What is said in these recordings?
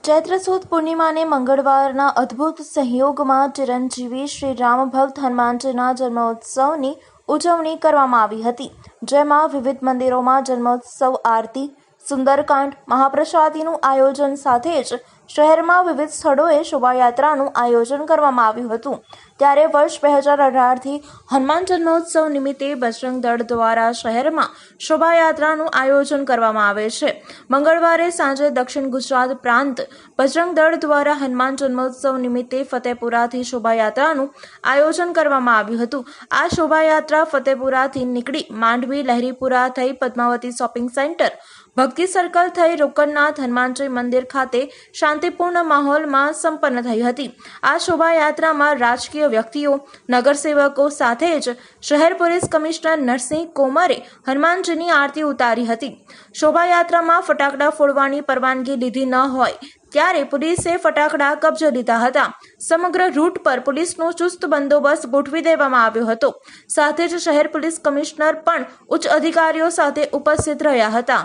ચૈત્ર સુદ પૂર્ણિમાને મંગળવારના અદ્ભુત સંયોગમાં ચિરંજીવી શ્રી રામ ભક્ત હનુમાનજીના જન્મોત્સવની ઉજવણી કરવામાં આવી હતી, જેમાં વિવિધ મંદિરોમાં જન્મોત્સવ આરતી, સુંદરકાંડ, મહાપ્રસાદીનું આયોજન સાથે જ શહેરમાં વિવિધ સ્થળોએ શોભાયાત્રાનું આયોજન કરવામાં આવ્યું હતું। ત્યારે વર્ષ 2018થી હનુમાન જન્મોત્સવ નિમિત્તે બજરંગ દળ દ્વારા શહેરમાં શોભાયાત્રાનું આયોજન કરવામાં આવે છે। મંગળવારે સાંજે દક્ષિણ ગુજરાત પ્રાંત બજરંગ દળ દ્વારા હનુમાન જન્મોત્સવ નિમિત્તે ફતેપુરાથી શોભાયાત્રાનું આયોજન કરવામાં આવ્યું હતું। આ શોભાયાત્રા ફતેપુરાથી નીકળી માંડવી, લહેરીપુરા થઈ પદ્માવતી શોપિંગ સેન્ટર, ભક્તિ સર્કલ થઈ રોકડનાથ હનુમાનજી મંદિર ખાતે શાંતિપૂર્ણ માહોલમાં સંપન્ન થઈ હતી। આ શોભાયાત્રામાં રાજકીય વ્યક્તિઓ, નગરસેવકો સાથે જ શહેર પોલીસ કમિશનર નરસિંહ કોમરે હનુમાનજીની આરતી ઉતારી હતી। શોભાયાત્રામાં ફટાકડા ફોડવાની પરવાનગી લીધી ન હોય ત્યારે પોલીસે ફટાકડા કબજે લીધા હતા। સમગ્ર રૂટ પર પોલીસનો ચુસ્ત બંદોબસ્ત ગોઠવી દેવામાં આવ્યો હતો। સાથે જ શહેર પોલીસ કમિશનર પણ ઉચ્ચ અધિકારીઓ સાથે ઉપસ્થિત રહ્યા હતા।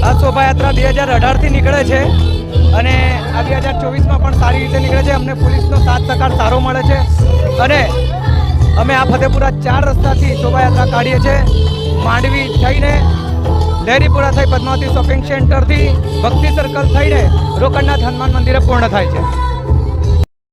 આ શોભાયાત્રા 2018થી નીકળે છે અને આ 2024માં પણ સારી રીતે નીકળે છે। અમને પોલીસનો સાથ સહકાર સારો મળે છે અને અમે આ ફતેપુરા 4 રસ્તાથી શોભાયાત્રા કાઢીએ છીએ। માંડવી થઈને લહેરીપુરા થઈ પદ્માવતી શોપિંગ સેન્ટરથી ભક્તિ સર્કલ થઈને રોકડનાથ હનુમાન મંદિરે પૂર્ણ થાય છે।